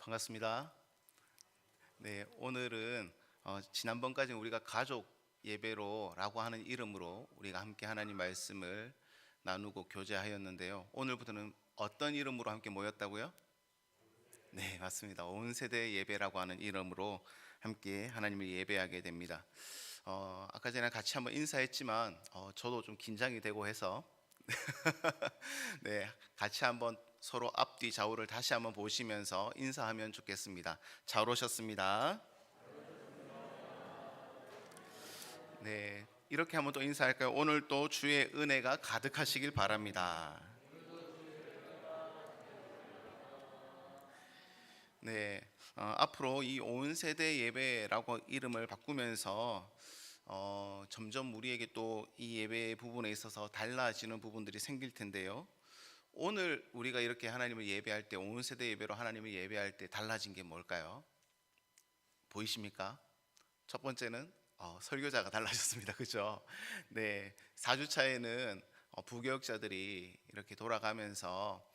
반갑습니다. 네, 오늘은 지난번까지 우리가 가족 예배로라고 하는 이름으로 우리가 함께 하나님 말씀을 나누고 교제하였는데요. 오늘부터는 어떤 이름으로 함께 모였다고요? 네, 맞습니다. 온 세대 예배라고 하는 이름으로 함께 하나님을 예배하게 됩니다. 아까 전에 같이 한번 인사했지만 저도 좀 긴장이 되고 해서 네, 같이 한번 서로 앞뒤 좌우를 다시 한번 보시면서 인사하면 좋겠습니다. 잘 오셨습니다. 네, 이렇게 한번 또 인사할까요? 오늘 또 주의 은혜가 가득하시길 바랍니다. 네, 앞으로 이 온 세대 예배라고 이름을 바꾸면서 점점 우리에게 또 이 예배 부분에 있어서 달라지는 부분들이 생길 텐데요. 오늘 우리가 이렇게 하나님을 예배할 때, 온 세대 예배로 하나님을 예배할 때 달라진 게 뭘까요? 보이십니까? 첫 번째는 설교자가 달라졌습니다. 그죠? 네, 4주차에는 부교역자들이 이렇게 돌아가면서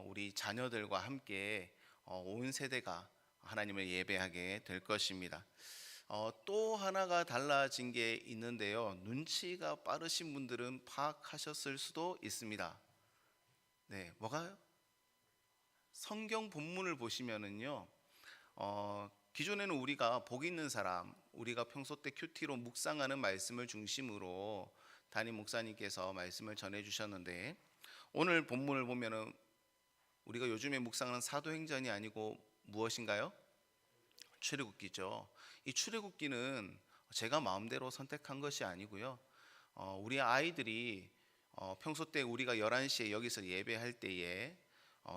우리 자녀들과 함께 온 세대가 하나님을 예배하게 될 것입니다. 또 하나가 달라진 게 있는데요. 눈치가 빠르신 분들은 파악하셨을 수도 있습니다. 네, 뭐가요? 성경 본문을 보시면은요, 기존에는 우리가 복 있는 사람, 우리가 평소 때 큐티로 묵상하는 말씀을 중심으로 담임 목사님께서 말씀을 전해 주셨는데, 오늘 본문을 보면은 우리가 요즘에 묵상하는 사도행전이 아니고 무엇인가요? 출애굽기죠. 이 출애굽기는 제가 마음대로 선택한 것이 아니고요, 우리 아이들이 평소 때 우리가 11시에 여기서 예배할 때에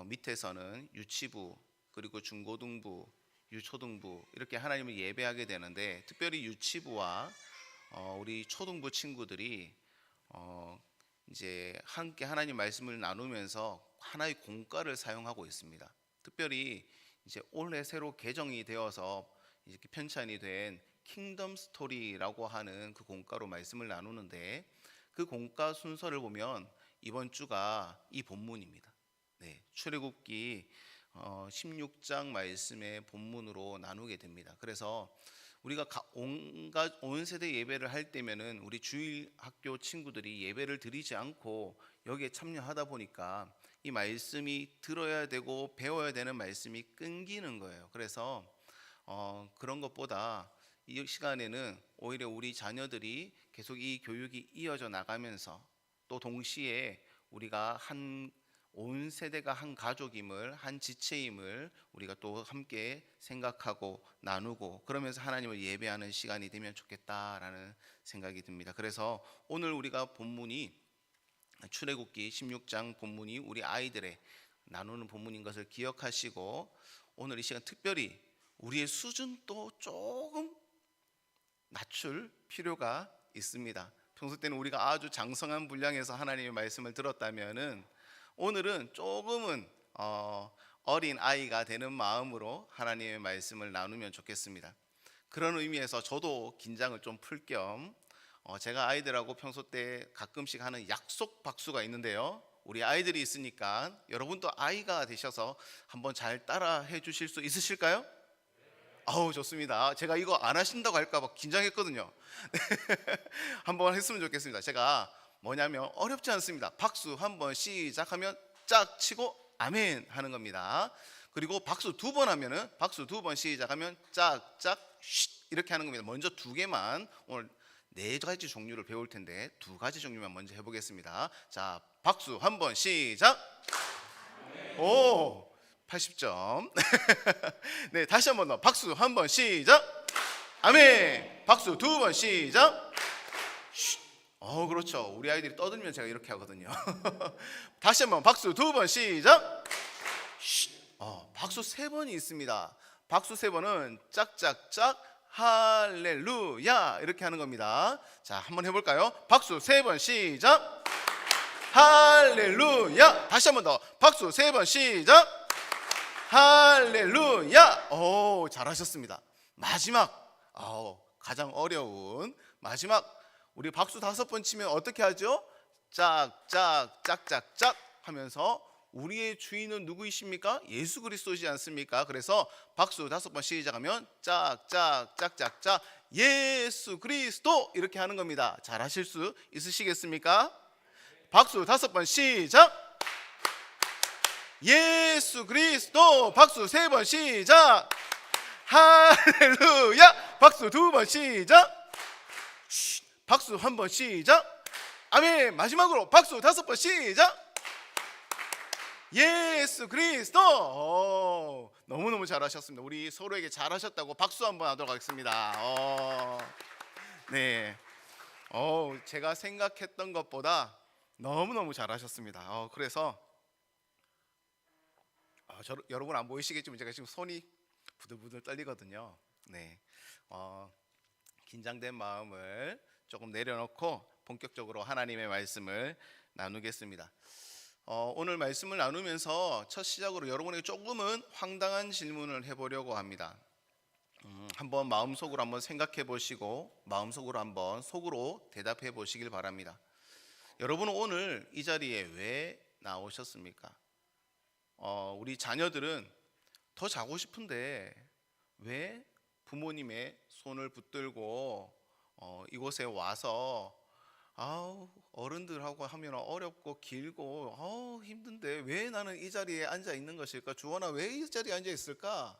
밑에서는 유치부, 그리고 중고등부, 유초등부 이렇게 하나님을 예배하게 되는데, 특별히 유치부와 우리 초등부 친구들이 이제 함께 하나님 말씀을 나누면서 하나의 공과를 사용하고 있습니다. 특별히 이제 올해 새로 개정이 되어서 이렇게 편찬이 된 킹덤 스토리라고 하는 그 공과로 말씀을 나누는데, 그 공과 순서를 보면 이번 주가 이 본문입니다. 네, 출애굽기 16장 말씀의 본문으로 나누게 됩니다. 그래서 우리가 온 세대 예배를 할 때면은 우리 주일 학교 친구들이 예배를 드리지 않고 여기에 참여하다 보니까 이 말씀이 들어야 되고 배워야 되는 말씀이 끊기는 거예요. 그래서 그런 것보다 이 시간에는 오히려 우리 자녀들이 계속 이 교육이 이어져 나가면서, 또 동시에 우리가 온 세대가 한 가족임을, 한 지체임을 우리가 또 함께 생각하고 나누고, 그러면서 하나님을 예배하는 시간이 되면 좋겠다라는 생각이 듭니다. 그래서 오늘 우리가 본문이 출애굽기 16장 본문이 우리 아이들의 나누는 본문인 것을 기억하시고, 오늘 이 시간 특별히 우리의 수준도 조금 낮출 필요가 있습니다. 평소 때는 우리가 아주 장성한 분량에서 하나님의 말씀을 들었다면은 오늘은 조금은 어린 아이가 되는 마음으로 하나님의 말씀을 나누면 좋겠습니다. 그런 의미에서 저도 긴장을 좀 풀 겸 제가 아이들하고 평소 때 가끔씩 하는 약속 박수가 있는데요, 우리 아이들이 있으니까 여러분도 아이가 되셔서 한번 잘 따라 해주실 수 있으실까요? 아우, 좋습니다. 제가 이거 안 하신다고 할까 봐 긴장했거든요. 한번 했으면 좋겠습니다. 제가 뭐냐면 어렵지 않습니다. 박수 한번 시작하면 짝 치고 아멘 하는 겁니다. 그리고 박수 두 번 하면은, 박수 두 번 시작하면 짝짝 쉿 이렇게 하는 겁니다. 먼저 두 개만, 오늘 네 가지 종류를 배울 텐데 두 가지 종류만 먼저 해보겠습니다. 자, 박수 한번 시작. 오, 80점. 네, 다시 한 번 더. 박수 한 번 시작. 아멘. 박수 두 번 시작. 그렇죠. 우리 아이들이 떠들면 제가 이렇게 하거든요. 다시 한 번. 박수 두 번 시작. 박수 세 번이 있습니다. 박수 세 번은 짝짝짝 할렐루야 이렇게 하는 겁니다. 자, 한번 해볼까요? 박수 세 번 시작. 할렐루야. 다시 한 번 더. 박수 세 번 시작. 할렐루야. 오, 잘하셨습니다. 마지막, 가장 어려운 마지막, 우리 박수 5번 치면 어떻게 하죠? 짝짝 짝짝짝 하면서 우리의 주인은 누구이십니까? 예수 그리스도이지 않습니까? 그래서 박수 5번 시작하면 짝짝짝짝짝 예수 그리스도 이렇게 하는 겁니다. 잘 하실 수 있으시겠습니까? 박수 5번 시작. 예수 그리스도. 박수 3번 시작. 할렐루야. 박수 2번 시작. 박수 1번 시작. 아멘. 마지막으로 박수 5번 시작. 예수 그리스도. 너무너무 잘하셨습니다. 우리 서로에게 잘하셨다고 박수 한번 하도록 하겠습니다. 네. 제가 생각했던 것보다 너무너무 잘하셨습니다. 그래서 여러분 안 보이시겠지만 제가 지금 손이 부들부들 떨리거든요. 네. 긴장된 마음을 조금 내려놓고 본격적으로 하나님의 말씀을 나누겠습니다. 오늘 말씀을 나누면서 첫 시작으로 여러분에게 조금은 황당한 질문을 해보려고 합니다. 한번 마음속으로 한번 생각해 보시고 마음속으로 한번 속으로 대답해 보시길 바랍니다. 여러분은 오늘 이 자리에 왜 나오셨습니까? 우리 자녀들은 더 자고 싶은데 왜 부모님의 손을 붙들고 이곳에 와서 어른들하고 하면 어렵고 길고 힘든데 왜 나는 이 자리에 앉아 있는 것일까? 주원아, 왜 이 자리에 앉아 있을까?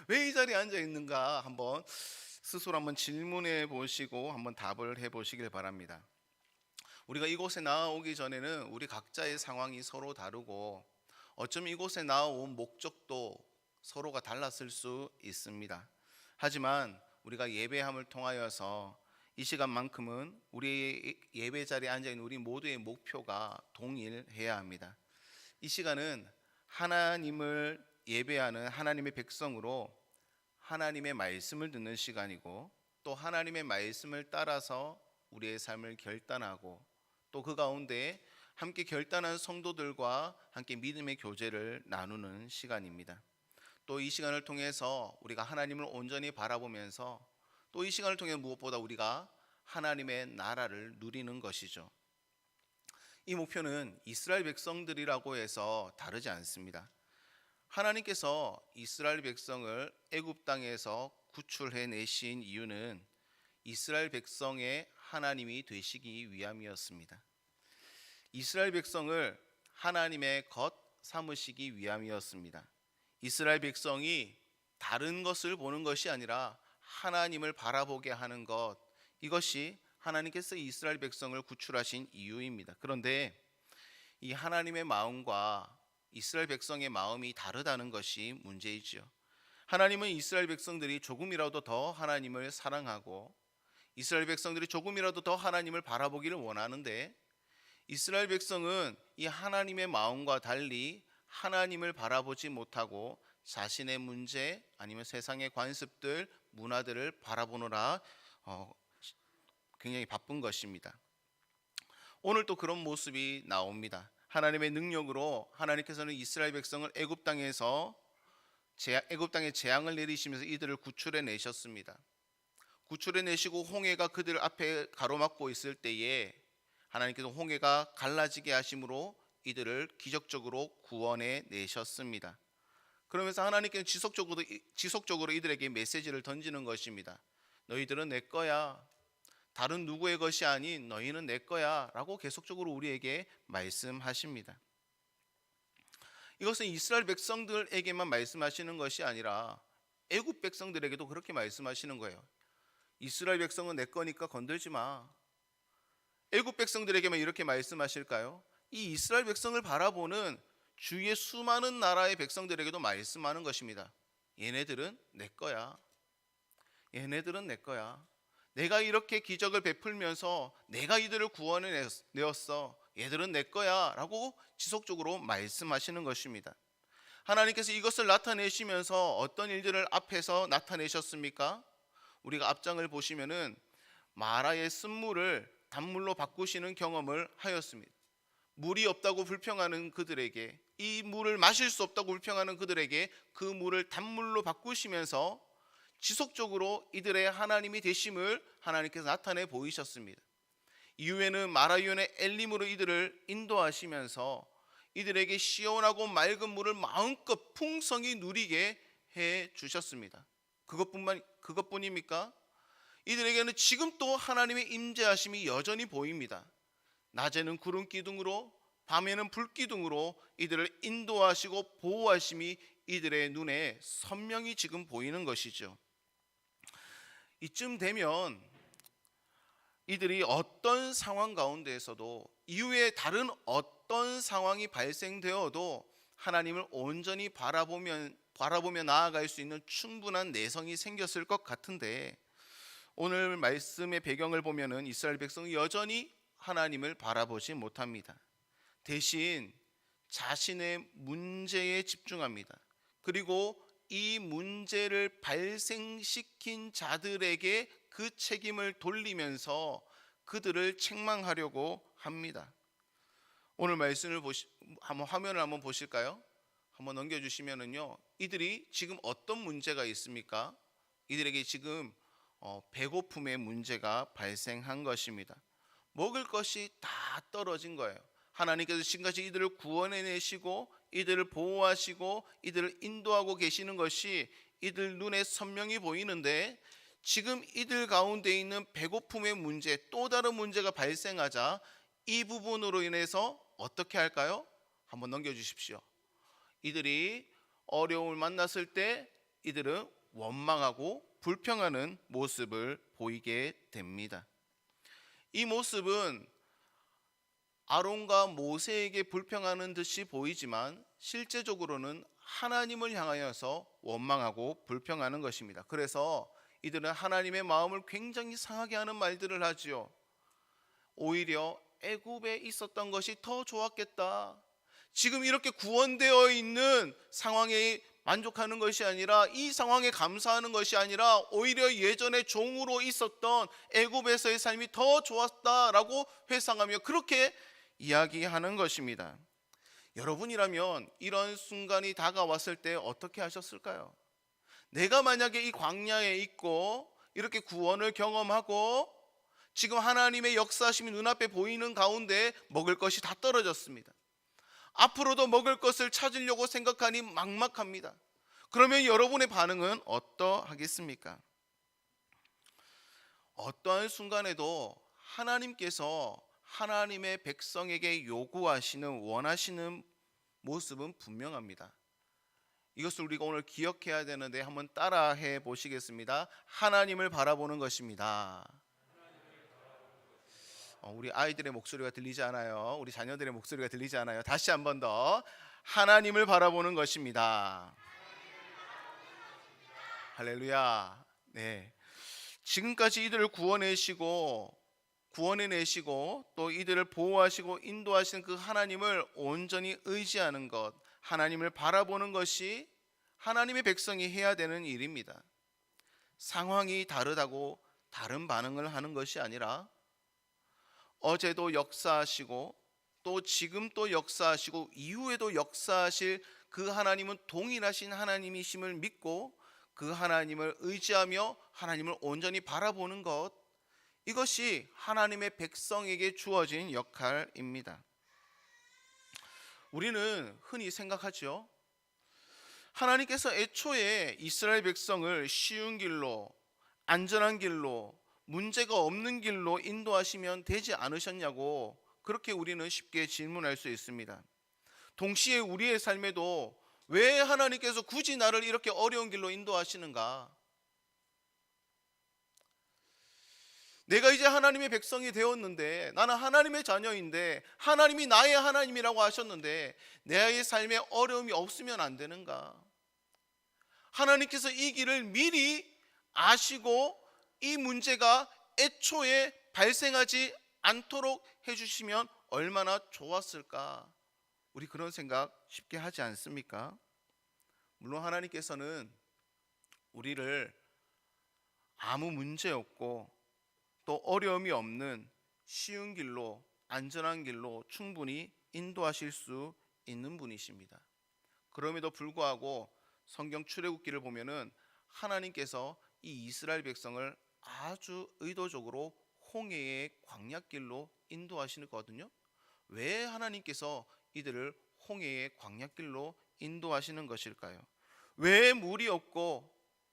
왜 이 자리에 앉아 있는가? 한번 스스로 한번 질문해 보시고 한번 답을 해 보시길 바랍니다. 우리가 이곳에 나오기 전에는 우리 각자의 상황이 서로 다르고 어쩌면 이곳에 나온 목적도 서로가 달랐을 수 있습니다. 하지만 우리가 예배함을 통하여서 이 시간만큼은 우리 예배 자리에 앉아있는 우리 모두의 목표가 동일해야 합니다. 이 시간은 하나님을 예배하는 하나님의 백성으로 하나님의 말씀을 듣는 시간이고 또 하나님의 말씀을 따라서 우리의 삶을 결단하고 또 그 가운데 함께 결단한 성도들과 함께 믿음의 교제를 나누는 시간입니다. 또 이 시간을 통해서 우리가 하나님을 온전히 바라보면서 또 이 시간을 통해 무엇보다 우리가 하나님의 나라를 누리는 것이죠. 이 목표는 이스라엘 백성들이라고 해서 다르지 않습니다. 하나님께서 이스라엘 백성을 애굽 땅에서 구출해 내신 이유는 이스라엘 백성의 하나님이 되시기 위함이었습니다. 이스라엘 백성을 하나님의 것 삼으시기 위함이었습니다. 이스라엘 백성이 다른 것을 보는 것이 아니라 하나님을 바라보게 하는 것, 이것이 하나님께서 이스라엘 백성을 구출하신 이유입니다. 그런데 이 하나님의 마음과 이스라엘 백성의 마음이 다르다는 것이 문제이지요. 하나님은 이스라엘 백성들이 조금이라도 더 하나님을 사랑하고 이스라엘 백성들이 조금이라도 더 하나님을 바라보기를 원하는데 이스라엘 백성은 이 하나님의 마음과 달리 하나님을 바라보지 못하고 자신의 문제 아니면 세상의 관습들, 문화들을 바라보느라 굉장히 바쁜 것입니다. 오늘 또 그런 모습이 나옵니다. 하나님의 능력으로 하나님께서는 이스라엘 백성을 애굽 땅에 재앙을 내리시면서 이들을 구출해 내셨습니다. 구출해 내시고 홍해가 그들 앞에 가로막고 있을 때에 하나님께서 홍해가 갈라지게 하심으로 이들을 기적적으로 구원해 내셨습니다. 그러면서 하나님께서 지속적으로 이들에게 메시지를 던지는 것입니다. 너희들은 내 거야. 다른 누구의 것이 아닌 너희는 내 거야 라고 계속적으로 우리에게 말씀하십니다. 이것은 이스라엘 백성들에게만 말씀하시는 것이 아니라 애굽 백성들에게도 그렇게 말씀하시는 거예요. 이스라엘 백성은 내 거니까 건들지 마. 애굽 백성들에게만 이렇게 말씀하실까요? 이 이스라엘 백성을 바라보는 주위의 수많은 나라의 백성들에게도 말씀하는 것입니다. 얘네들은 내 거야. 얘네들은 내 거야. 내가 이렇게 기적을 베풀면서 내가 이들을 구원해 내었어. 얘들은 내 거야 라고 지속적으로 말씀하시는 것입니다. 하나님께서 이것을 나타내시면서 어떤 일들을 앞에서 나타내셨습니까? 우리가 앞장을 보시면은 마라의 쓴물을 단물로 바꾸시는 경험을 하였습니다. 물이 없다고 불평하는 그들에게, 이 물을 마실 수 없다고 불평하는 그들에게 그 물을 단물로 바꾸시면서 지속적으로 이들의 하나님이 되심을 하나님께서 나타내 보이셨습니다. 이후에는 마라위온의 엘림으로 이들을 인도하시면서 이들에게 시원하고 맑은 물을 마음껏 풍성히 누리게 해 주셨습니다. 그것뿐입니까? 이들에게는 지금 또 하나님의 임재하심이 여전히 보입니다. 낮에는 구름 기둥으로, 밤에는 불 기둥으로 이들을 인도하시고 보호하심이 이들의 눈에 선명히 지금 보이는 것이죠. 이쯤 되면 이들이 어떤 상황 가운데에서도 이후에 다른 어떤 상황이 발생되어도 하나님을 온전히 바라보며 나아갈 수 있는 충분한 내성이 생겼을 것 같은데, 오늘 말씀의 배경을 보면은 이스라엘 백성은 여전히 하나님을 바라보지 못합니다. 대신 자신의 문제에 집중합니다. 그리고 이 문제를 발생시킨 자들에게 그 책임을 돌리면서 그들을 책망하려고 합니다. 오늘 말씀을 화면을 한번 보실까요? 한번 넘겨주시면은요, 이들이 지금 어떤 문제가 있습니까? 이들에게 지금 배고픔의 문제가 발생한 것입니다. 먹을 것이 다 떨어진 거예요. 하나님께서 지금까지 이들을 구원해내시고 이들을 보호하시고 이들을 인도하고 계시는 것이 이들 눈에 선명히 보이는데, 지금 이들 가운데 있는 배고픔의 문제, 또 다른 문제가 발생하자 이 부분으로 인해서 어떻게 할까요? 한번 넘겨주십시오. 이들이 어려움을 만났을 때 이들은 원망하고 불평하는 모습을 보이게 됩니다. 이 모습은 아론과 모세에게 불평하는 듯이 보이지만 실제적으로는 하나님을 향하여서 원망하고 불평하는 것입니다. 그래서 이들은 하나님의 마음을 굉장히 상하게 하는 말들을 하지요. 오히려 애굽에 있었던 것이 더 좋았겠다. 지금 이렇게 구원되어 있는 상황에 만족하는 것이 아니라, 이 상황에 감사하는 것이 아니라 오히려 예전에 종으로 있었던 애굽에서의 삶이 더 좋았다라고 회상하며 그렇게 이야기하는 것입니다. 여러분이라면 이런 순간이 다가왔을 때 어떻게 하셨을까요? 내가 만약에 이 광야에 있고 이렇게 구원을 경험하고 지금 하나님의 역사하심이 눈앞에 보이는 가운데 먹을 것이 다 떨어졌습니다. 앞으로도 먹을 것을 찾으려고 생각하니 막막합니다. 그러면 여러분의 반응은 어떠하겠습니까? 어떠한 순간에도 하나님께서 하나님의 백성에게 요구하시는, 원하시는 모습은 분명합니다. 이것을 우리가 오늘 기억해야 되는데 한번 따라해 보시겠습니다. 하나님을 바라보는 것입니다. 우리 아이들의 목소리가 들리지 않아요. 우리 자녀들의 목소리가 들리지 않아요. 다시 한 번 더. 하나님을 바라보는 것입니다. 할렐루야. 네. 지금까지 이들을 구원해내시고 또 이들을 보호하시고 인도하시는 그 하나님을 온전히 의지하는 것, 하나님을 바라보는 것이 하나님의 백성이 해야 되는 일입니다. 상황이 다르다고 다른 반응을 하는 것이 아니라, 어제도 역사하시고 또 지금 또 역사하시고 이후에도 역사하실 그 하나님은 동일하신 하나님이심을 믿고 그 하나님을 의지하며 하나님을 온전히 바라보는 것, 이것이 하나님의 백성에게 주어진 역할입니다. 우리는 흔히 생각하죠. 하나님께서 애초에 이스라엘 백성을 쉬운 길로, 안전한 길로, 문제가 없는 길로 인도하시면 되지 않으셨냐고, 그렇게 우리는 쉽게 질문할 수 있습니다. 동시에 우리의 삶에도 왜 하나님께서 굳이 나를 이렇게 어려운 길로 인도하시는가? 내가 이제 하나님의 백성이 되었는데, 나는 하나님의 자녀인데, 하나님이 나의 하나님이라고 하셨는데 내 삶에 어려움이 없으면 안 되는가? 하나님께서 이 길을 미리 아시고 이 문제가 애초에 발생하지 않도록 해주시면 얼마나 좋았을까? 우리 그런 생각 쉽게 하지 않습니까? 물론 하나님께서는 우리를 아무 문제 없고 또 어려움이 없는 쉬운 길로, 안전한 길로 충분히 인도하실 수 있는 분이십니다. 그럼에도 불구하고 성경 출애굽기를 보면은 하나님께서 이 이스라엘 백성을 아주 의도적으로 홍해의 광야길로 인도하시거든요. 왜 하나님께서 이들을 홍해의 광야길로 인도하시는 것일까요? 왜 물이 없고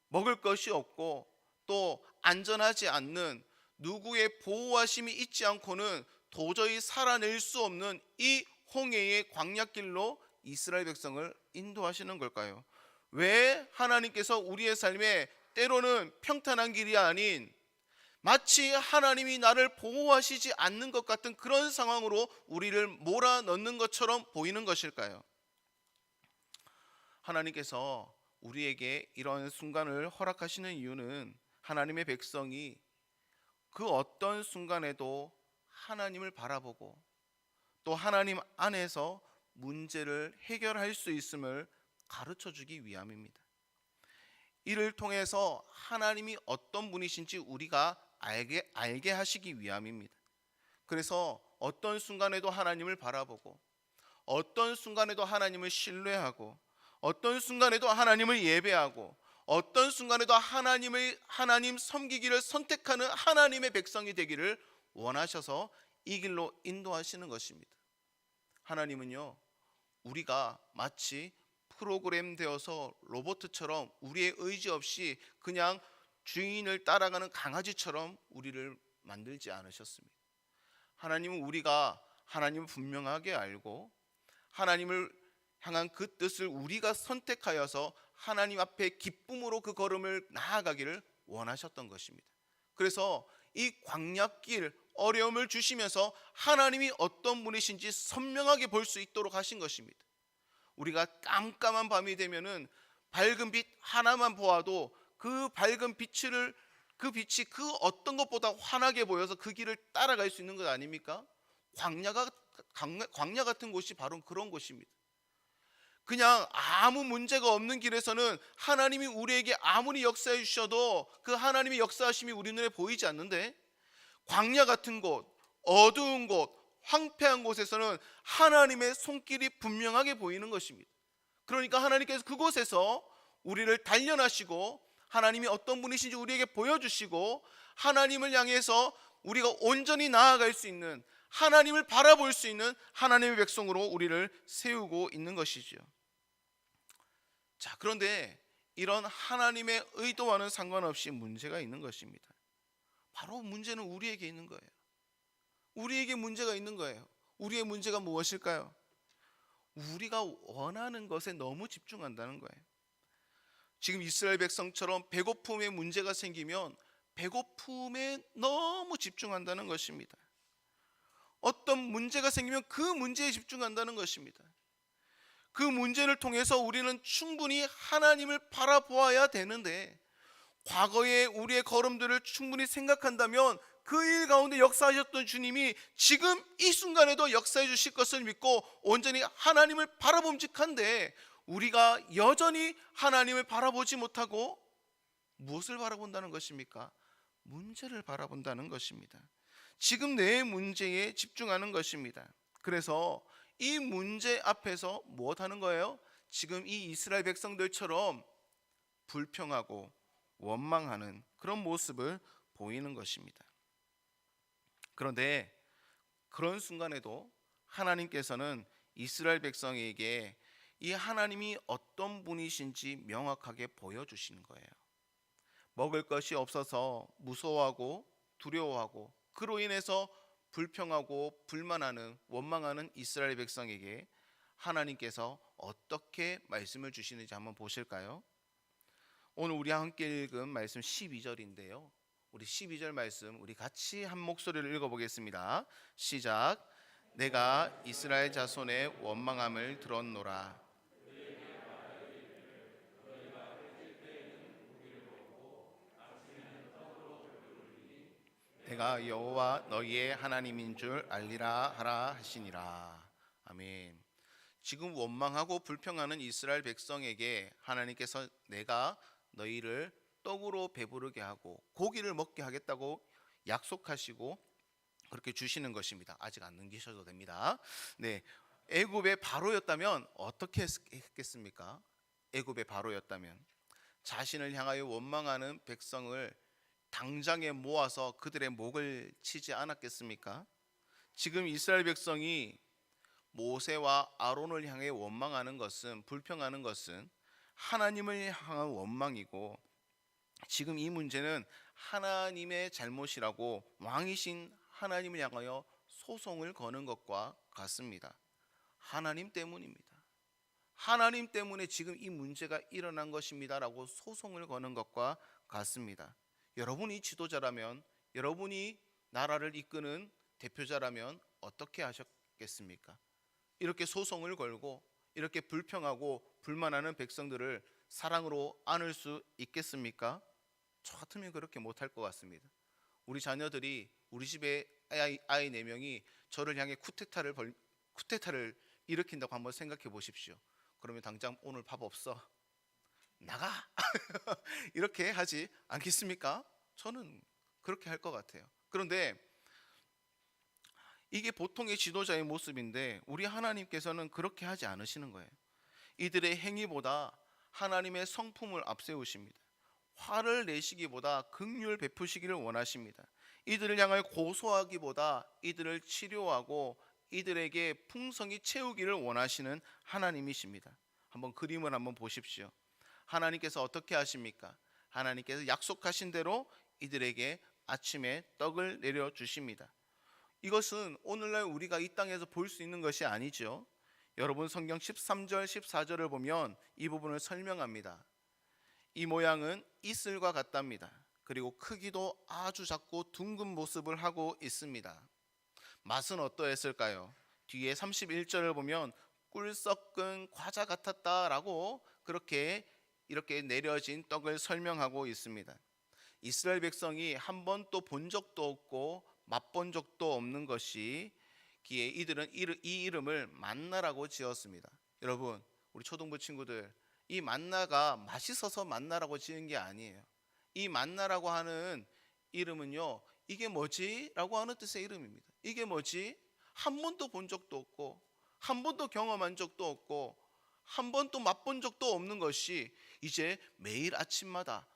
먹을 것이 없고 또 안전하지 않는 누구의 보호하심이 있지 않고는 도저히 살아낼 수 없는 이 홍해의 광야길로 이스라엘 백성을 인도하시는 걸까요? 왜 하나님께서 우리의 삶에 때로는 평탄한 길이 아닌 마치 하나님이 나를 보호하시지 않는 것 같은 그런 상황으로 우리를 몰아넣는 것처럼 보이는 것일까요? 하나님께서 우리에게 이런 순간을 허락하시는 이유는 하나님의 백성이 그 어떤 순간에도 하나님을 바라보고 또 하나님 안에서 문제를 해결할 수 있음을 가르쳐 주기 위함입니다. 이를 통해서 하나님이 어떤 분이신지 우리가 알게 하시기 위함입니다. 그래서 어떤 순간에도 하나님을 바라보고 어떤 순간에도 하나님을 신뢰하고 어떤 순간에도 하나님을 예배하고 어떤 순간에도 하나님 섬기기를 선택하는 하나님의 백성이 되기를 원하셔서 이 길로 인도하시는 것입니다. 하나님은요, 우리가 마치 프로그램 되어서 로봇처럼 우리의 의지 없이 그냥 주인을 따라가는 강아지처럼 우리를 만들지 않으셨습니다. 하나님은 우리가 하나님을 분명하게 알고 하나님을 향한 그 뜻을 우리가 선택하여서 하나님 앞에 기쁨으로 그 걸음을 나아가기를 원하셨던 것입니다. 그래서 이 광야길 어려움을 주시면서 하나님이 어떤 분이신지 선명하게 볼 수 있도록 하신 것입니다. 우리가 깜깜한 밤이 되면은 밝은 빛 하나만 보아도 그 밝은 빛을 그 빛이 그 어떤 것보다 환하게 보여서 그 길을 따라갈 수 있는 것 아닙니까? 광야 같은 곳이 바로 그런 곳입니다. 그냥 아무 문제가 없는 길에서는 하나님이 우리에게 아무리 역사해 주셔도 그 하나님의 역사하심이 우리 눈에 보이지 않는데, 광야 같은 곳, 어두운 곳, 황폐한 곳에서는 하나님의 손길이 분명하게 보이는 것입니다. 그러니까 하나님께서 그곳에서 우리를 단련하시고 하나님이 어떤 분이신지 우리에게 보여주시고 하나님을 향해서 우리가 온전히 나아갈 수 있는, 하나님을 바라볼 수 있는 하나님의 백성으로 우리를 세우고 있는 것이지요. 자, 그런데 이런 하나님의 의도와는 상관없이 문제가 있는 것입니다. 바로 문제는 우리에게 있는 거예요. 우리에게 문제가 있는 거예요. 우리의 문제가 무엇일까요? 우리가 원하는 것에 너무 집중한다는 거예요. 지금 이스라엘 백성처럼 배고픔에 문제가 생기면 배고픔에 너무 집중한다는 것입니다. 어떤 문제가 생기면 그 문제에 집중한다는 것입니다. 그 문제를 통해서 우리는 충분히 하나님을 바라보아야 되는데, 과거의 우리의 걸음들을 충분히 생각한다면 그 일 가운데 역사하셨던 주님이 지금 이 순간에도 역사해 주실 것을 믿고 온전히 하나님을 바라봄직한데, 우리가 여전히 하나님을 바라보지 못하고 무엇을 바라본다는 것입니까? 문제를 바라본다는 것입니다. 지금 내 문제에 집중하는 것입니다. 그래서 이 문제 앞에서 무엇하는 거예요? 지금 이 이스라엘 백성들처럼 불평하고 원망하는 그런 모습을 보이는 것입니다. 그런데 그런 순간에도 하나님께서는 이스라엘 백성에게 이 하나님이 어떤 분이신지 명확하게 보여주시는 거예요. 먹을 것이 없어서 무서워하고 두려워하고 그로 인해서 불평하고 불만하는 원망하는 이스라엘 백성에게 하나님께서 어떻게 말씀을 주시는지 한번 보실까요? 오늘 우리 함께 읽은 말씀 12절인데요. 우리 12절 말씀 우리 같이 한 목소리를 읽어보겠습니다. 시작. 내가 이스라엘 자손의 원망함을 들었노라. 내가 여호와 너희의 하나님인 줄 알리라 하라 하시니라. 아멘. 지금 원망하고 불평하는 이스라엘 백성에게 하나님께서 내가 너희를 떡으로 배부르게 하고 고기를 먹게 하겠다고 약속하시고 그렇게 주시는 것입니다. 아직 안 넘기셔도 됩니다. 네, 애굽의 바로였다면 어떻게 했겠습니까? 애굽의 바로였다면 자신을 향하여 원망하는 백성을 당장에 모아서 그들의 목을 치지 않았겠습니까? 지금 이스라엘 백성이 모세와 아론을 향해 원망하는 것은, 불평하는 것은 하나님을 향한 원망이고, 지금 이 문제는 하나님의 잘못이라고 왕이신 하나님을 향하여 소송을 거는 것과 같습니다. 하나님 때문입니다. 하나님 때문에 지금 이 문제가 일어난 것입니다라고 소송을 거는 것과 같습니다. 여러분이 지도자라면, 여러분이 나라를 이끄는 대표자라면 어떻게 하셨겠습니까? 이렇게 소송을 걸고 이렇게 불평하고 불만하는 백성들을 사랑으로 안을 수 있겠습니까? 저 같으면 그렇게 못할 것 같습니다. 우리 자녀들이, 우리 집에 아이 4명이 저를 향해 쿠데타를 일으킨다고 한번 생각해 보십시오. 그러면 당장 오늘 밥 없어, 나가 이렇게 하지 않겠습니까? 저는 그렇게 할 것 같아요. 그런데 이게 보통의 지도자의 모습인데 우리 하나님께서는 그렇게 하지 않으시는 거예요. 이들의 행위보다 하나님의 성품을 앞세우십니다. 화를 내시기보다 긍휼 베푸시기를 원하십니다. 이들을 향하여 고소하기보다 이들을 치료하고 이들에게 풍성히 채우기를 원하시는 하나님이십니다. 한번 그림을 한번 보십시오. 하나님께서 어떻게 하십니까? 하나님께서 약속하신 대로 이들에게 아침에 떡을 내려 주십니다. 이것은 오늘날 우리가 이 땅에서 볼 수 있는 것이 아니죠. 여러분 성경 13절 14절을 보면 이 부분을 설명합니다. 이 모양은 이슬과 같답니다. 그리고 크기도 아주 작고 둥근 모습을 하고 있습니다. 맛은 어떠했을까요? 뒤에 31절을 보면 꿀 섞은 과자 같았다라고 이렇게 내려진 떡을 설명하고 있습니다. 이스라엘 백성이 한 번도 본 적도 없고 맛본 적도 없는 것이기에 이들은 이 이름을 만나라고 지었습니다. 여러분, 우리 초등부 친구들, 이 만나가 맛있어서 만나라고 지은 게 아니에요. 이 만나라고 하는 이름은요, 이게 뭐지? 라고 하는 뜻의 이름입니다. 이게 뭐지? 한 번도 본 적도 없고 한 번도 경험한 적도 없고 한 번도 맛본 적도 없는 것이 이제 매일 아침마다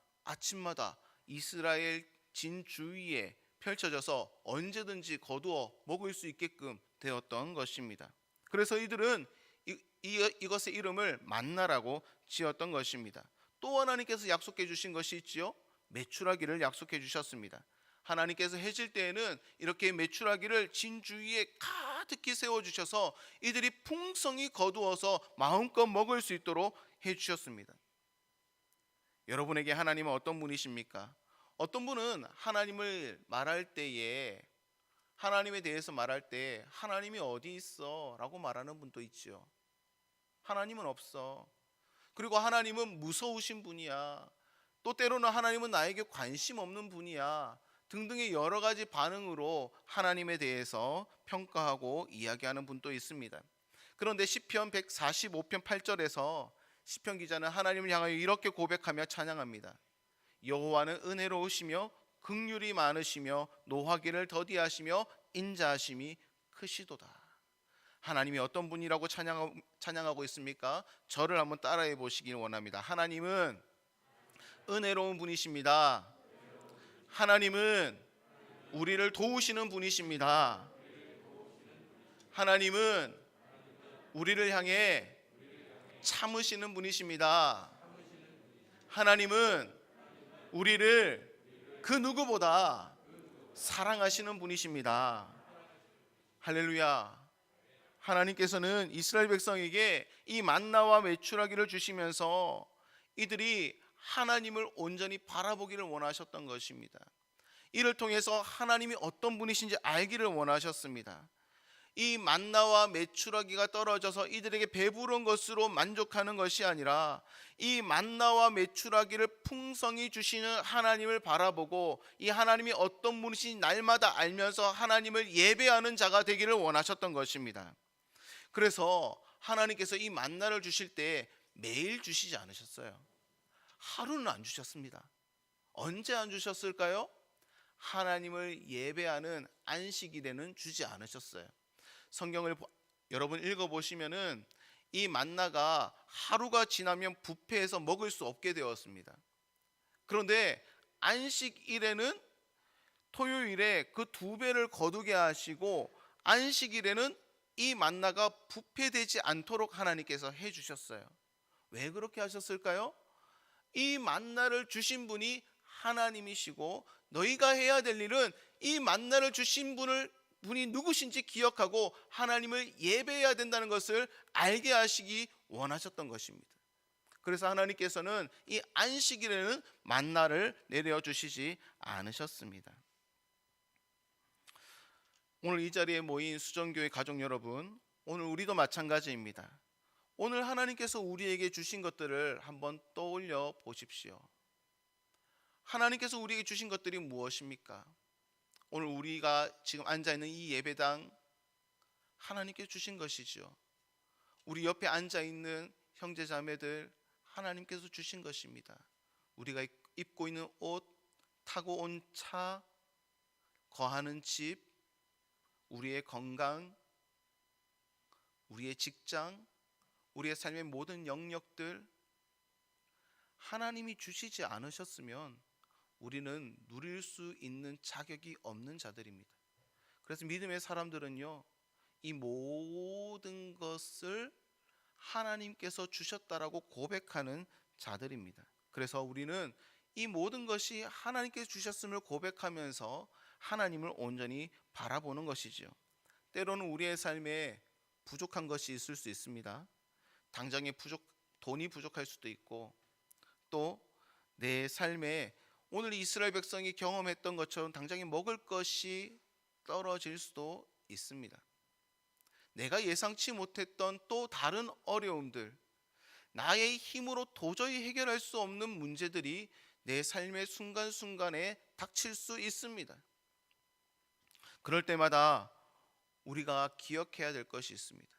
이스라엘 진 주위에 펼쳐져서 언제든지 거두어 먹을 수 있게끔 되었던 것입니다. 그래서 이들은 이것의 이름을 만나라고 지었던 것입니다. 또 하나님께서 약속해 주신 것이 있지요. 메추라기를 약속해 주셨습니다. 하나님께서 해질 때에는 이렇게 메추라기를 진 주위에 가득히 세워주셔서 이들이 풍성히 거두어서 마음껏 먹을 수 있도록 해주셨습니다. 여러분에게 하나님은 어떤 분이십니까? 어떤 분은 하나님을 말할 때에, 하나님에 대해서 말할 때 하나님이 어디 있어? 라고 말하는 분도 있죠. 하나님은 없어. 그리고 하나님은 무서우신 분이야. 또 때로는 하나님은 나에게 관심 없는 분이야. 등등의 여러 가지 반응으로 하나님에 대해서 평가하고 이야기하는 분도 있습니다. 그런데 시편 145편 8절에서 시편 기자는 하나님을 향하여 이렇게 고백하며 찬양합니다. 여호와는 은혜로우시며 긍휼이 많으시며 노하기를 더디하시며 인자하심이 크시도다. 하나님이 어떤 분이라고 찬양하고 있습니까? 저를 한번 따라해 보시길 원합니다. 하나님은 은혜로운 분이십니다. 하나님은 우리를 도우시는 분이십니다. 하나님은 우리를 향해 참으시는 분이십니다. 하나님은 우리를 그 누구보다 사랑하시는 분이십니다. 할렐루야. 하나님께서는 이스라엘 백성에게 이 만나와 메추라기를 주시면서 이들이 하나님을 온전히 바라보기를 원하셨던 것입니다. 이를 통해서 하나님이 어떤 분이신지 알기를 원하셨습니다. 이 만나와 메추라기가 떨어져서 이들에게 배부른 것으로 만족하는 것이 아니라 이 만나와 메추라기를 풍성히 주시는 하나님을 바라보고 이 하나님이 어떤 분이신지 날마다 알면서 하나님을 예배하는 자가 되기를 원하셨던 것입니다. 그래서 하나님께서 이 만나를 주실 때 매일 주시지 않으셨어요. 하루는 안 주셨습니다. 언제 안 주셨을까요? 하나님을 예배하는 안식일에는 주지 않으셨어요. 성경을 여러분 읽어보시면은 이 만나가 하루가 지나면 부패해서 먹을 수 없게 되었습니다. 그런데 안식일에는 토요일에 그 2배를 거두게 하시고 안식일에는 이 만나가 부패되지 않도록 하나님께서 해 주셨어요. 왜 그렇게 하셨을까요? 이 만나를 주신 분이 하나님이시고, 너희가 해야 될 일은 이 만나를 주신 분이 누구신지 기억하고 하나님을 예배해야 된다는 것을 알게 하시기 원하셨던 것입니다. 그래서 하나님께서는 이 안식일에는 만나를 내려주시지 않으셨습니다. 오늘 이 자리에 모인 수정교회 가족 여러분, 오늘 우리도 마찬가지입니다. 오늘 하나님께서 우리에게 주신 것들을 한번 떠올려 보십시오. 하나님께서 우리에게 주신 것들이 무엇입니까? 오늘 우리가 지금 앉아있는 이 예배당, 하나님께 주신 것이죠. 우리 옆에 앉아있는 형제자매들, 하나님께서 주신 것입니다. 우리가 입고 있는 옷, 타고 온 차, 거하는 집, 우리의 건강, 우리의 직장, 우리의 삶의 모든 영역들, 하나님이 주시지 않으셨으면 우리는 누릴 수 있는 자격이 없는 자들입니다. 그래서 믿음의 사람들은요, 이 모든 것을 하나님께서 주셨다라고 고백하는 자들입니다. 그래서 우리는 이 모든 것이 하나님께서 주셨음을 고백하면서 하나님을 온전히 바라보는 것이죠. 때로는 우리의 삶에 부족한 것이 있을 수 있습니다. 당장에 돈이 부족할 수도 있고, 또 내 삶에 오늘 이스라엘 백성이 경험했던 것처럼 당장에 먹을 것이 떨어질 수도 있습니다. 내가 예상치 못했던 또 다른 어려움들, 나의 힘으로 도저히 해결할 수 없는 문제들이 내 삶의 순간순간에 닥칠 수 있습니다. 그럴 때마다 우리가 기억해야 될 것이 있습니다.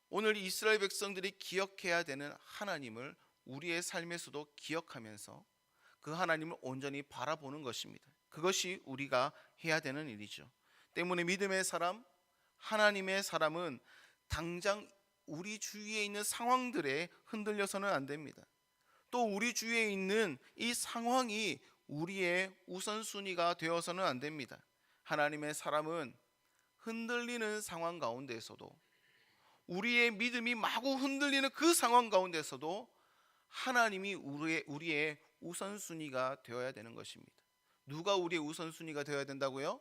오늘 이스라엘 백성들이 기억해야 되는 하나님을 우리의 삶에서도 기억하면서 그 하나님을 온전히 바라보는 것입니다. 그것이 우리가 해야 되는 일이죠. 때문에 믿음의 사람, 하나님의 사람은 당장 우리 주위에 있는 상황들에 흔들려서는 안 됩니다. 또 우리 주위에 있는 이 상황이 우리의 우선순위가 되어서는 안 됩니다. 하나님의 사람은 흔들리는 상황 가운데서도, 우리의 믿음이 마구 흔들리는 그 상황 가운데서도 하나님이 우리의 우선순위가 되어야 되는 것입니다. 누가 우리의 우선순위가 되어야 된다고요?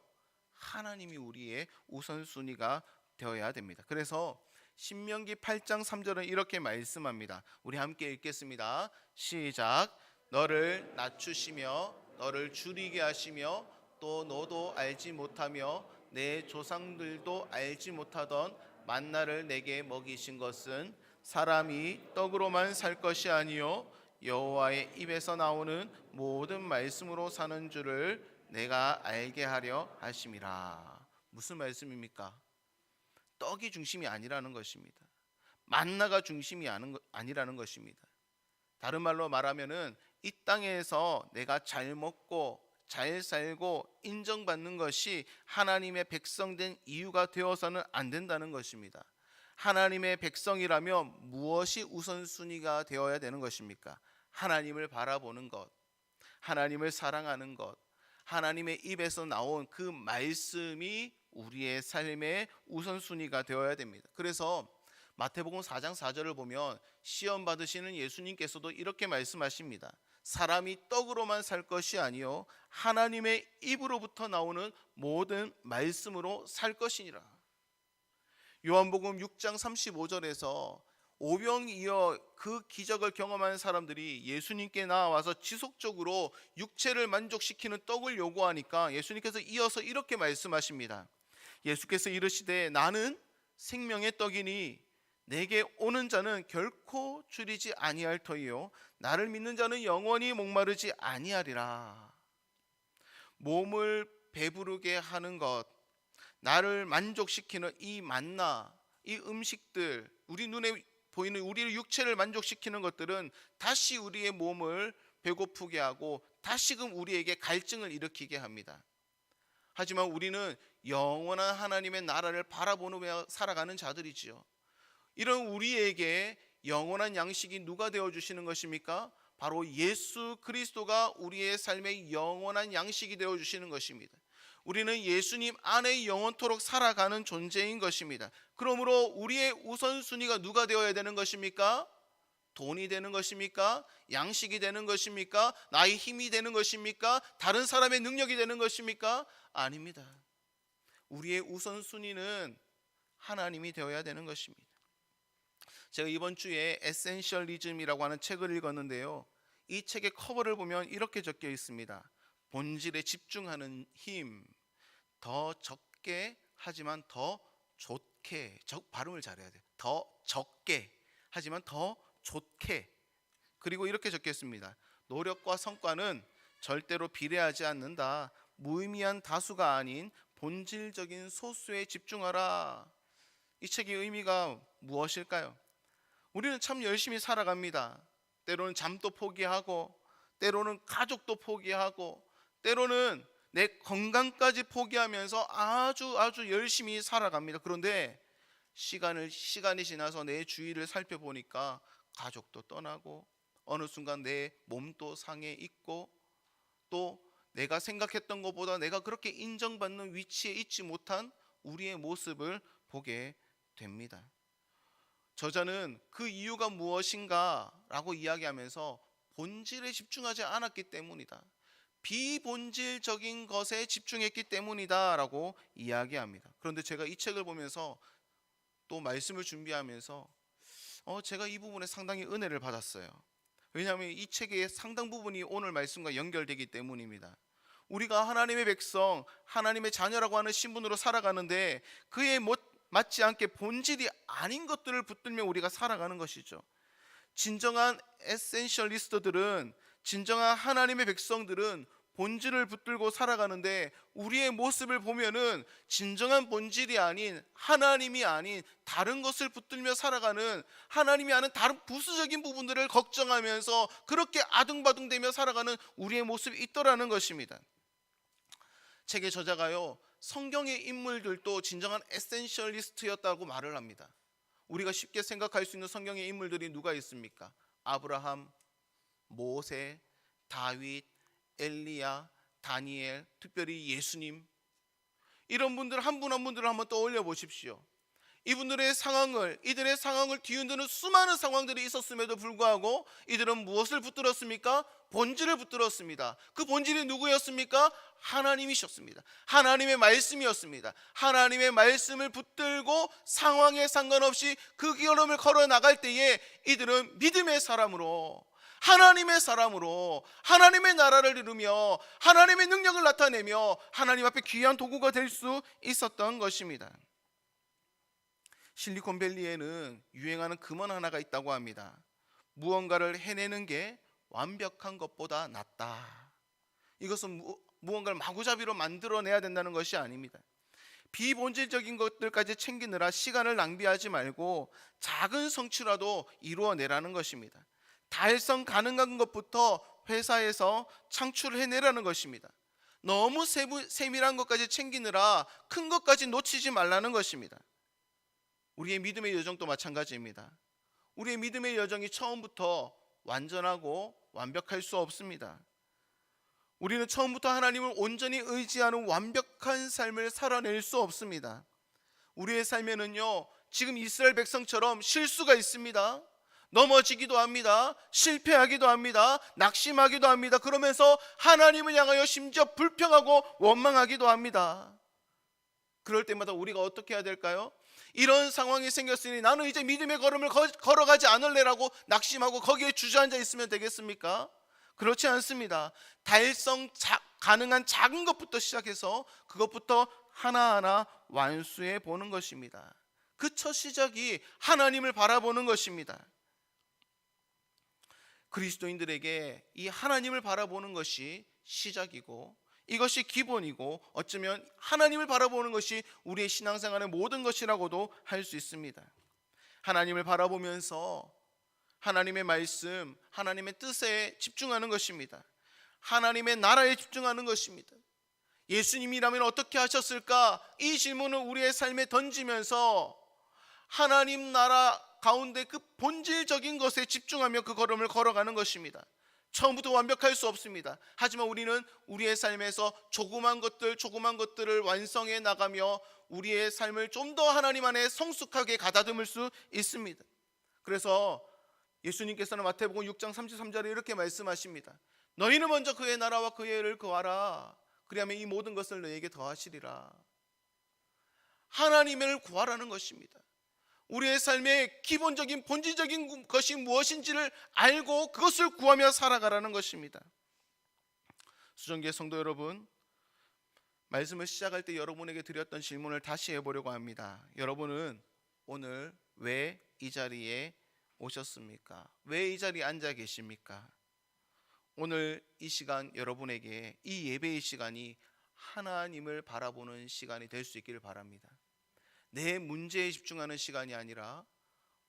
하나님이 우리의 우선순위가 되어야 됩니다. 그래서 신명기 8장 3절은 이렇게 말씀합니다. 우리 함께 읽겠습니다. 시작. 너를 낮추시며 너를 줄이게 하시며 또 너도 알지 못하며 내 조상들도 알지 못하던 만나를 내게 먹이신 것은 사람이 떡으로만 살 것이 아니요 여호와의 입에서 나오는 모든 말씀으로 사는 줄을 내가 알게 하려 하심이라. 무슨 말씀입니까? 떡이 중심이 아니라는 것입니다. 만나가 중심이 아니라는 것입니다. 다른 말로 말하면은 이 땅에서 내가 잘 먹고 잘 살고 인정받는 것이 하나님의 백성된 이유가 되어서는 안 된다는 것입니다. 하나님의 백성이라면 무엇이 우선순위가 되어야 되는 것입니까? 하나님을 바라보는 것, 하나님을 사랑하는 것, 하나님의 입에서 나온 그 말씀이 우리의 삶의 우선순위가 되어야 됩니다. 그래서 마태복음 4장 4절을 보면 시험 받으시는 예수님께서도 이렇게 말씀하십니다. 사람이 떡으로만 살 것이 아니요 하나님의 입으로부터 나오는 모든 말씀으로 살 것이니라. 요한복음 6장 35절에서 오병이어 그 기적을 경험한 사람들이 예수님께 나와서 지속적으로 육체를 만족시키는 떡을 요구하니까 예수님께서 이어서 이렇게 말씀하십니다. 예수께서 이르시되 나는 생명의 떡이니 내게 오는 자는 결코 줄이지 아니할 터이요 나를 믿는 자는 영원히 목마르지 아니하리라. 몸을 배부르게 하는 것, 나를 만족시키는 이 만나, 이 음식들, 우리 눈에 보이는 우리의 육체를 만족시키는 것들은 다시 우리의 몸을 배고프게 하고 다시금 우리에게 갈증을 일으키게 합니다. 하지만 우리는 영원한 하나님의 나라를 바라보며 살아가는 자들이지요. 이런 우리에게 영원한 양식이 누가 되어주시는 것입니까? 바로 예수 그리스도가 우리의 삶의 영원한 양식이 되어주시는 것입니다. 우리는 예수님 안에 영원토록 살아가는 존재인 것입니다. 그러므로 우리의 우선순위가 누가 되어야 되는 것입니까? 돈이 되는 것입니까? 양식이 되는 것입니까? 나의 힘이 되는 것입니까? 다른 사람의 능력이 되는 것입니까? 아닙니다. 우리의 우선순위는 하나님이 되어야 되는 것입니다. 제가 이번 주에 에센셜리즘이라고 하는 책을 읽었는데요, 이 책의 커버를 보면 이렇게 적혀 있습니다. 본질에 집중하는 힘, 더 적게 하지만 더 좋게, 발음을 잘해야 돼요. 더 적게 하지만 더 좋게. 그리고 이렇게 적혀 있습니다. 노력과 성과는 절대로 비례하지 않는다. 무의미한 다수가 아닌 본질적인 소수에 집중하라. 이 책의 의미가 무엇일까요? 우리는 참 열심히 살아갑니다. 때로는 잠도 포기하고, 때로는 가족도 포기하고, 때로는 내 건강까지 포기하면서 아주 열심히 살아갑니다. 그런데 시간이 지나서 내 주위를 살펴보니까 가족도 떠나고, 어느 순간 내 몸도 상해 있고, 또 내가 생각했던 것보다 내가 그렇게 인정받는 위치에 있지 못한 우리의 모습을 보게 됩니다. 저자는 그 이유가 무엇인가 라고 이야기하면서 본질에 집중하지 않았기 때문이다, 비본질적인 것에 집중했기 때문이다 라고 이야기합니다. 그런데 제가 이 책을 보면서 또 말씀을 준비하면서 제가 이 부분에 상당히 은혜를 받았어요. 왜냐하면 이 책의 상당 부분이 오늘 말씀과 연결되기 때문입니다. 우리가 하나님의 백성, 하나님의 자녀라고 하는 신분으로 살아가는데 그에 맞지 않게 본질이 아닌 것들을 붙들며 우리가 살아가는 것이죠. 진정한 에센셜리스트들은, 진정한 하나님의 백성들은 본질을 붙들고 살아가는데 우리의 모습을 보면은 진정한 본질이 아닌, 하나님이 아닌 다른 것을 붙들며 살아가는, 하나님이 아는 다른 부수적인 부분들을 걱정하면서 그렇게 아둥바둥대며 살아가는 우리의 모습이 있더라는 것입니다. 책의 저자가요, 성경의 인물들도 진정한 에센셜리스트였다고 말을 합니다. 우리가 쉽게 생각할 수 있는 성경의 인물들이 누가 있습니까? 아브라함, 모세, 다윗, 엘리야, 다니엘, 특별히 예수님, 이런 분들 한 분 한 분들을 한번 떠올려 보십시오. 이들의 상황을 뒤흔드는 수많은 상황들이 있었음에도 불구하고 이들은 무엇을 붙들었습니까? 본질을 붙들었습니다. 그 본질이 누구였습니까? 하나님이셨습니다. 하나님의 말씀이었습니다. 하나님의 말씀을 붙들고 상황에 상관없이 그 걸음을 걸어 나갈 때에 이들은 믿음의 사람으로, 하나님의 사람으로 하나님의 나라를 이루며 하나님의 능력을 나타내며 하나님 앞에 귀한 도구가 될 수 있었던 것입니다. 실리콘밸리에는 유행하는 금언 하나가 있다고 합니다. 무언가를 해내는 게 완벽한 것보다 낫다. 이것은 무언가를 마구잡이로 만들어내야 된다는 것이 아닙니다. 비본질적인 것들까지 챙기느라 시간을 낭비하지 말고 작은 성취라도 이루어내라는 것입니다. 달성 가능한 것부터 회사에서 창출을 해내라는 것입니다. 너무 세밀한 것까지 챙기느라 큰 것까지 놓치지 말라는 것입니다. 우리의 믿음의 여정도 마찬가지입니다. 우리의 믿음의 여정이 처음부터 완전하고 완벽할 수 없습니다. 우리는 처음부터 하나님을 온전히 의지하는 완벽한 삶을 살아낼 수 없습니다. 우리의 삶에는요, 지금 이스라엘 백성처럼 실수가 있습니다. 넘어지기도 합니다. 실패하기도 합니다. 낙심하기도 합니다. 그러면서 하나님을 향하여 심지어 불평하고 원망하기도 합니다. 그럴 때마다 우리가 어떻게 해야 될까요? 이런 상황이 생겼으니 나는 이제 믿음의 걸음을 걸어가지 않을래라고 낙심하고 거기에 주저앉아 있으면 되겠습니까? 그렇지 않습니다. 달성 가능한 작은 것부터 시작해서 그것부터 하나하나 완수해 보는 것입니다. 그 첫 시작이 하나님을 바라보는 것입니다. 그리스도인들에게 이 하나님을 바라보는 것이 시작이고, 이것이 기본이고, 어쩌면 하나님을 바라보는 것이 우리의 신앙생활의 모든 것이라고도 할 수 있습니다. 하나님을 바라보면서 하나님의 말씀, 하나님의 뜻에 집중하는 것입니다. 하나님의 나라에 집중하는 것입니다. 예수님이라면 어떻게 하셨을까? 이 질문을 우리의 삶에 던지면서 하나님 나라 가운데 그 본질적인 것에 집중하며 그 걸음을 걸어가는 것입니다. 처음부터 완벽할 수 없습니다. 하지만 우리는 우리의 삶에서 조그만 것들을 완성해 나가며 우리의 삶을 좀 더 하나님 안에 성숙하게 가다듬을 수 있습니다. 그래서 예수님께서는 마태복음 6장 33절에 이렇게 말씀하십니다. 너희는 먼저 그의 나라와 그의 의를 구하라. 그리하면 이 모든 것을 너희에게 더하시리라. 하나님을 구하라는 것입니다. 우리의 삶의 기본적인 본질적인 것이 무엇인지를 알고 그것을 구하며 살아가라는 것입니다. 수정교회 성도 여러분, 말씀을 시작할 때 여러분에게 드렸던 질문을 다시 해보려고 합니다. 여러분은 오늘 왜 이 자리에 오셨습니까? 왜 이 자리에 앉아 계십니까? 오늘 이 시간 여러분에게 이 예배의 시간이 하나님을 바라보는 시간이 될 수 있기를 바랍니다. 내 문제에 집중하는 시간이 아니라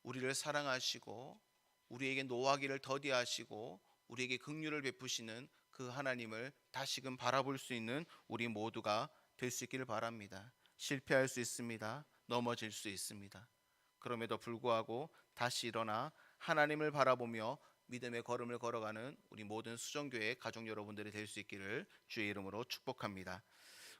우리를 사랑하시고 우리에게 노하기를 더디하시고 우리에게 긍휼을 베푸시는 그 하나님을 다시금 바라볼 수 있는 우리 모두가 될 수 있기를 바랍니다. 실패할 수 있습니다. 넘어질 수 있습니다. 그럼에도 불구하고 다시 일어나 하나님을 바라보며 믿음의 걸음을 걸어가는 우리 모든 수정교회 가족 여러분들이 될 수 있기를 주의 이름으로 축복합니다.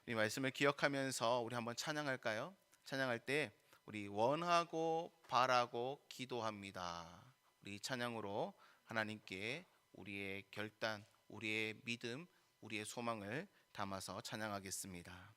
우리 말씀을 기억하면서 우리 한번 찬양할까요? 찬양할 때 우리 원하고 바라고 기도합니다. 우리 이 찬양으로 하나님께 우리의 결단, 우리의 믿음, 우리의 소망을 담아서 찬양하겠습니다.